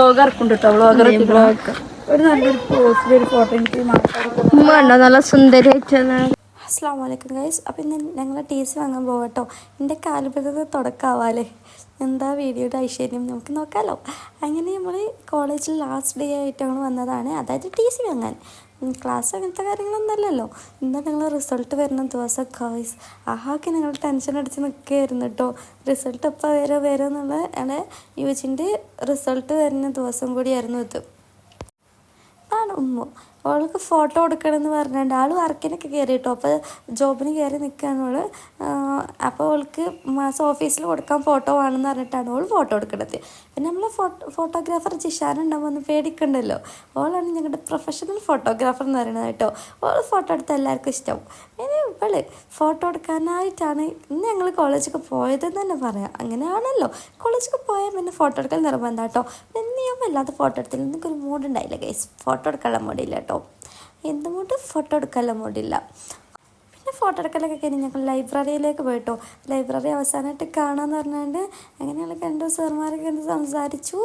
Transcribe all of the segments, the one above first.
Vlog ഇറക്കുന്നുണ്ട് കേട്ടോ. Vlogger ഒരു നല്ലൊരു പോസ്റ്റ് ഒരു ഫോട്ടോ എനിക്ക് നല്ല സുന്ദരിയായിട്ടാണ്. അസ്സലാമു അലൈക്കും ഗൈസ്. അപ്പോൾ ഇന്ന് ഞങ്ങൾ ടി സി വാങ്ങാൻ പോകാം കേട്ടോ. എൻ്റെ കാലുപഴത് തുടക്കാവാല്ലേ, എന്താ വീഡിയോയുടെ ഐശ്വര്യം നമുക്ക് നോക്കാമല്ലോ. അങ്ങനെ നമ്മൾ കോളേജിൽ ലാസ്റ്റ് ഡേ ആയിട്ടാണ് വന്നതാണ്, അതായത് ടി സി വാങ്ങാൻ. ക്ലാസ് അങ്ങനത്തെ കാര്യങ്ങളൊന്നും അല്ലല്ലോ. ഇന്ന് ഞങ്ങൾ റിസൾട്ട് വരുന്ന ദിവസം ഗൈസ് ആഹാക്കെ ഞങ്ങൾ ടെൻഷൻ അടിച്ച് നിൽക്കുകയായിരുന്നു കേട്ടോ. റിസൾട്ട് എപ്പോൾ വരും എന്നുള്ള യുജിൻ്റെ റിസൾട്ട് വരുന്ന ദിവസം കൂടിയായിരുന്നു ഇത്. ആണ് ഉമ്മ അവൾക്ക് ഫോട്ടോ എടുക്കണമെന്ന് പറഞ്ഞിട്ടുണ്ട്. ആൾ വർക്കിനൊക്കെ കയറി കേട്ടോ. അപ്പോൾ ജോബിന് കയറി നിൽക്കുകയാണ് അവൾ. അപ്പോൾ അവൾക്ക് മാസം ഓഫീസിൽ കൊടുക്കാൻ ഫോട്ടോ വേണമെന്ന് പറഞ്ഞിട്ടാണ് അവൾ ഫോട്ടോ എടുക്കുന്നത്. പിന്നെ നമ്മൾ ഫോട്ടോഗ്രാഫർ ജിഷാനുണ്ടാകുമ്പോൾ ഒന്ന് പേടിക്കണ്ടല്ലോ. അവളാണ് ഞങ്ങളുടെ പ്രൊഫഷണൽ ഫോട്ടോഗ്രാഫർ എന്ന് പറയുന്നത് കേട്ടോ. അവൾ ഫോട്ടോ എടുത്താൽ എല്ലാവർക്കും ഇഷ്ടമാവും. ഇനി ഇവൾ ഫോട്ടോ എടുക്കാനായിട്ടാണ് ഇന്ന് ഞങ്ങൾ കോളേജൊക്കെ പോയതെന്ന് തന്നെ പറയാം. അങ്ങനെയാണല്ലോ, കോളേജൊക്കെ പോയാൽ പിന്നെ ഫോട്ടോ എടുക്കൽ നിർബന്ധം കേട്ടോ. പിന്നെ ഞാൻ വല്ലാതെ ഫോട്ടോ എടുത്തില്ല. എനിക്കൊരു മൂഡുണ്ടായില്ല ഗൈസ്, ഫോട്ടോ എടുക്കാനുള്ള മൂടില്ല കേട്ടോ. എന്തുകൊണ്ട് ഫോട്ടോ എടുക്കാനുള്ള മൂടില്ല. പിന്നെ ഫോട്ടോ എടുക്കലൊക്കെ കഴിഞ്ഞ് ഞങ്ങൾ ലൈബ്രറിയിലേക്ക് പോയിട്ടോ. ലൈബ്രറി അവസാനമായിട്ട് കാണാമെന്ന് പറഞ്ഞുകൊണ്ട് അങ്ങനെ ഞങ്ങൾ കണ്ടു. സാർമാരൊക്കെ കണ്ട് സംസാരിച്ചു.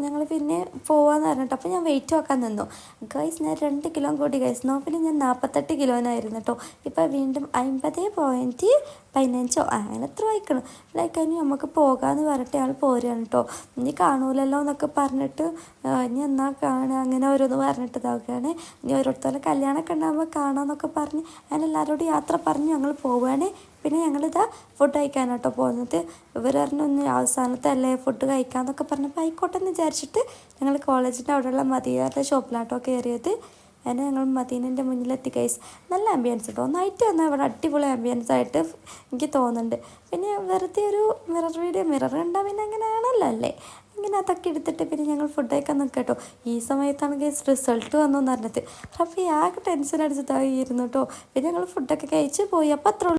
ഞങ്ങൾ പിന്നെ പോകാമെന്ന് പറഞ്ഞിട്ട് അപ്പോൾ ഞാൻ വെയിറ്റ് നോക്കാൻ നിന്നു ഗൈസ്. ഞാൻ 2 കിലോ കൂടി ഗൈസ്. നോക്കിൽ ഞാൻ 48 കിലോനായിരുന്നു കേട്ടോ. ഇപ്പോൾ വീണ്ടും 50.15 അങ്ങനെ എത്ര വായിക്കണം. ലൈക്ക് അതിന് നമുക്ക് പോകാമെന്ന് പറഞ്ഞിട്ട് അയാൾ പോരുകയാണ് കേട്ടോ. ഇനി കാണൂലല്ലോ എന്നൊക്കെ പറഞ്ഞിട്ട് ഇനി എന്നാ കാണുക അങ്ങനെ ഓരോന്ന് പറഞ്ഞിട്ട് ഇതാവുകയാണ്. ഇനി ഓരോരുത്തരുടെ കല്യാണമൊക്കെ ഉണ്ടാകുമ്പോൾ കാണാമെന്നൊക്കെ പറഞ്ഞ് അങ്ങനെ എല്ലാവരോടും യാത്ര പറഞ്ഞ് ഞങ്ങൾ പോവുകയാണ്. പിന്നെ ഞങ്ങളിതാ ഫുഡ് കഴിക്കാനാട്ടോ പോകുന്നത്. ഇവർ പറഞ്ഞൊന്ന് അവസാനത്തല്ലേ ഫുഡ് കഴിക്കാമെന്നൊക്കെ പറഞ്ഞപ്പോൾ ആയിക്കോട്ടെ എന്ന് വിചാരിച്ചിട്ട് ഞങ്ങൾ കോളേജിൻ്റെ അവിടെയുള്ള മദീനയുടെ ഷോപ്പിലാട്ടോ കയറിയത്. അതിന് ഞങ്ങൾ മദീനൻ്റെ മുന്നിലെത്തി ഗൈസ്. നല്ല ആംബിയൻസ് കേട്ടോ. നൈറ്റ് വന്നാൽ ഇവിടെ അടിപൊളി ആംബിയൻസ് ആയിട്ട് എനിക്ക് തോന്നുന്നുണ്ട്. പിന്നെ വെറുതെ ഒരു മിറർ ഉണ്ടാവും പിന്നെ അങ്ങനെയാണല്ലോ അല്ലേ. ഇങ്ങനെ അതൊക്കെ എടുത്തിട്ട് പിന്നെ ഞങ്ങൾ ഫുഡ് കഴിക്കാൻ നിൽക്കാം കേട്ടോ. ഈ സമയത്താണ് ഗൈസ് റിസൾട്ട് വന്നു എന്ന് പറഞ്ഞത്. അപ്പോൾ ആകെ ടെൻഷൻ അടിച്ചിട്ടായിരുന്നു കേട്ടോ. പിന്നെ ഞങ്ങൾ ഫുഡൊക്കെ കഴിച്ച് പോയി. അപ്പോൾ അത്ര